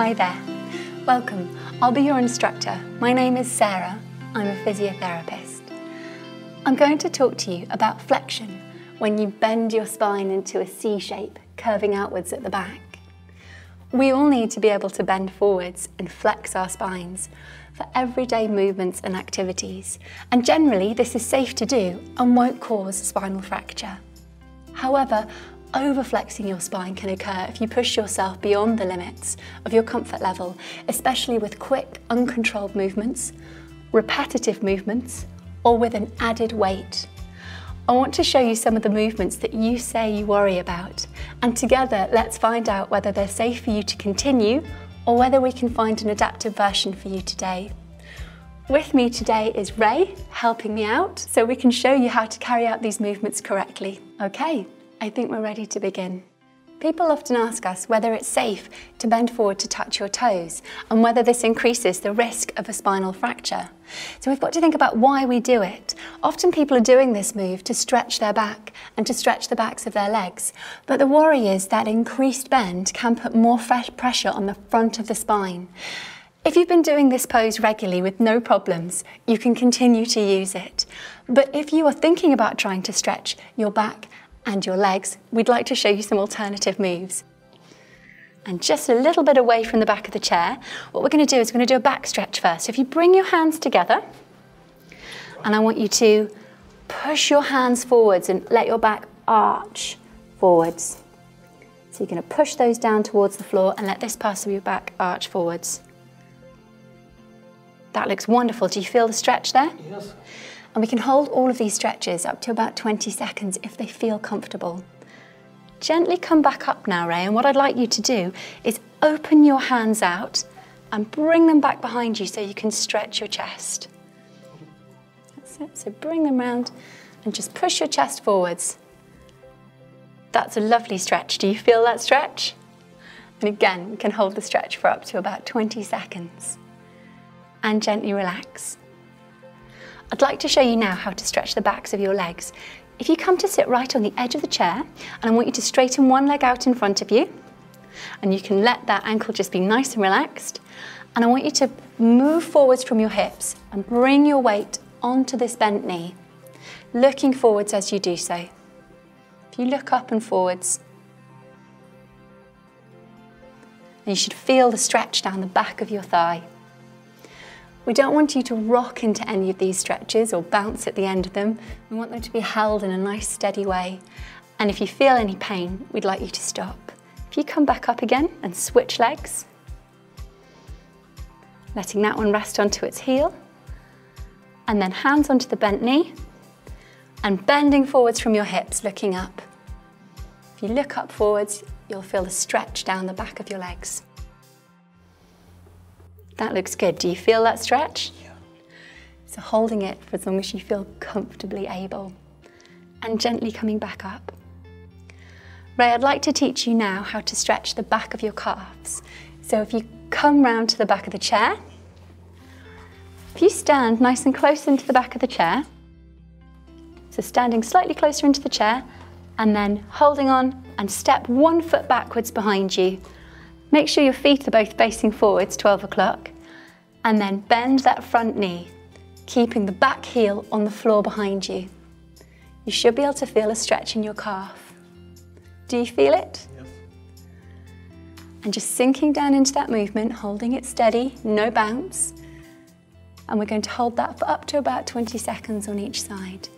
Hi there. Welcome. I'll be your instructor. My name is Sarah. I'm a physiotherapist. I'm going to talk to you about flexion, when you bend your spine into a C shape, curving outwards at the back. We all need to be able to bend forwards and flex our spines for everyday movements and activities, and generally this is safe to do and won't cause spinal fracture. However, overflexing your spine can occur if you push yourself beyond the limits of your comfort level, especially with quick, uncontrolled movements, repetitive movements, or with an added weight. I want to show you some of the movements that you say you worry about, and together let's find out whether they're safe for you to continue or whether we can find an adaptive version for you today. With me today is Ray, helping me out, so we can show you how to carry out these movements correctly. Okay, I think we're ready to begin. People often ask us whether it's safe to bend forward to touch your toes and whether this increases the risk of a spinal fracture. So we've got to think about why we do it. Often people are doing this move to stretch their back and to stretch the backs of their legs. But the worry is that increased bend can put more pressure on the front of the spine. If you've been doing this pose regularly with no problems, you can continue to use it. But if you are thinking about trying to stretch your back and your legs, we'd like to show you some alternative moves. And just a little bit away from the back of the chair, what we're going to do is we're going to do a back stretch first. So if you bring your hands together, and I want you to push your hands forwards and let your back arch forwards. So you're going to push those down towards the floor and let this part of your back arch forwards. That looks wonderful. Do you feel the stretch there? Yes. And we can hold all of these stretches up to about 20 seconds if they feel comfortable. Gently come back up now, Ray, and what I'd like you to do is open your hands out and bring them back behind you so you can stretch your chest. That's it, so bring them round and just push your chest forwards. That's a lovely stretch. Do you feel that stretch? And again, you can hold the stretch for up to about 20 seconds. And gently relax. I'd like to show you now how to stretch the backs of your legs. If you come to sit right on the edge of the chair, and I want you to straighten one leg out in front of you, and you can let that ankle just be nice and relaxed, and I want you to move forwards from your hips and bring your weight onto this bent knee, looking forwards as you do so. If you look up and forwards, and you should feel the stretch down the back of your thigh. We don't want you to rock into any of these stretches or bounce at the end of them. We want them to be held in a nice steady way. And if you feel any pain, we'd like you to stop. If you come back up again and switch legs, letting that one rest onto its heel, and then hands onto the bent knee, and bending forwards from your hips, looking up. If you look up forwards, you'll feel the stretch down the back of your legs. That looks good. Do you feel that stretch? Yeah. So holding it for as long as you feel comfortably able, and gently coming back up. Ray, I'd like to teach you now how to stretch the back of your calves. So if you come round to the back of the chair, if you stand nice and close into the back of the chair, so standing slightly closer into the chair, and then holding on and step 1 foot backwards behind you. Make sure your feet are both facing forwards, 12 o'clock, and then bend that front knee, keeping the back heel on the floor behind you. You should be able to feel a stretch in your calf. Do you feel it? Yes. And just sinking down into that movement, holding it steady, no bounce. And we're going to hold that for up to about 20 seconds on each side.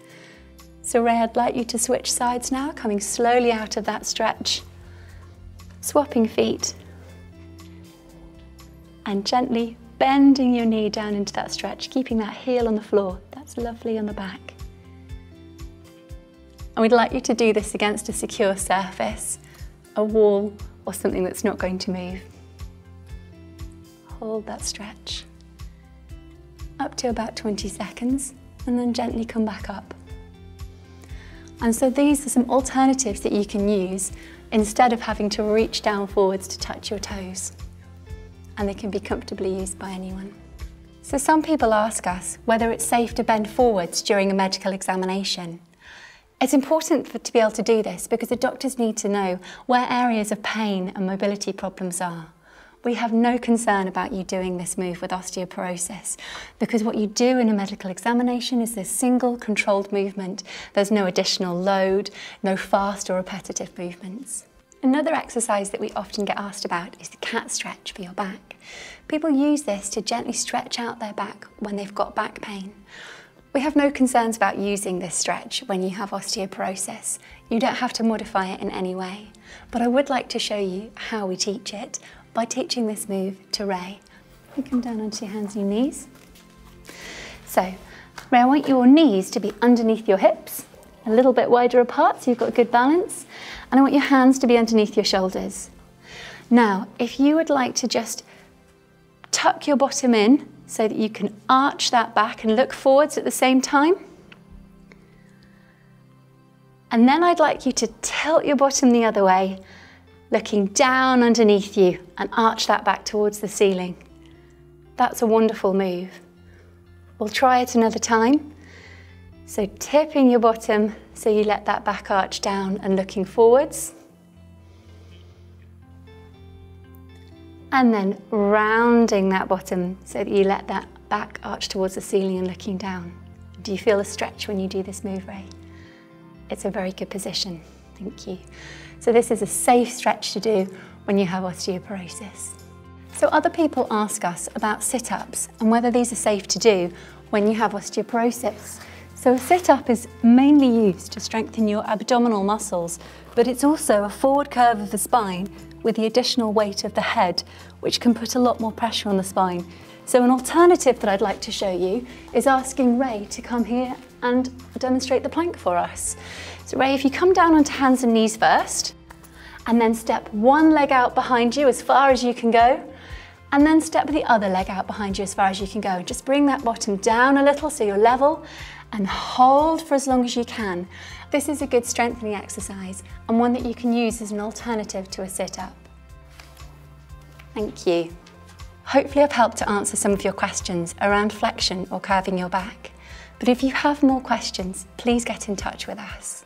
So Ray, I'd like you to switch sides now, coming slowly out of that stretch, swapping feet, and gently bending your knee down into that stretch, keeping that heel on the floor. That's lovely on the back. And we'd like you to do this against a secure surface, a wall or something that's not going to move. Hold that stretch up to about 20 seconds and then gently come back up. And so these are some alternatives that you can use instead of having to reach down forwards to touch your toes. And they can be comfortably used by anyone. So some people ask us whether it's safe to bend forwards during a medical examination. It's important to be able to do this because the doctors need to know where areas of pain and mobility problems are, We have no concern about you doing this move with osteoporosis, because what you do in a medical examination is this single controlled movement. There's no additional load, no fast or repetitive movements. Another exercise that we often get asked about is the cat stretch for your back. People use this to gently stretch out their back when they've got back pain. We have no concerns about using this stretch when you have osteoporosis. You don't have to modify it in any way, but I would like to show you how we teach it by teaching this move to Ray. You come down onto your hands and your knees. So, Ray, I want your knees to be underneath your hips, a little bit wider apart so you've got good balance, and I want your hands to be underneath your shoulders. Now, if you would like to just tuck your bottom in so that you can arch that back and look forwards at the same time. And then I'd like you to tilt your bottom the other way, looking down underneath you and arch that back towards the ceiling. That's a wonderful move. We'll try it another time. So tipping your bottom so you let that back arch down and looking forwards. And then rounding that bottom so that you let that back arch towards the ceiling and looking down. Do you feel a stretch when you do this move, Ray? It's a very good position, thank you. So this is a safe stretch to do when you have osteoporosis. So other people ask us about sit-ups and whether these are safe to do when you have osteoporosis. So a sit-up is mainly used to strengthen your abdominal muscles, but it's also a forward curve of the spine with the additional weight of the head, which can put a lot more pressure on the spine. So an alternative that I'd like to show you is asking Ray to come here and demonstrate the plank for us. So Ray, if you come down onto hands and knees first, and then step one leg out behind you as far as you can go, and then step the other leg out behind you as far as you can go. Just bring that bottom down a little so you're level, and hold for as long as you can. This is a good strengthening exercise and one that you can use as an alternative to a sit-up. Thank you. Hopefully I've helped to answer some of your questions around flexion or curving your back. But if you have more questions, please get in touch with us.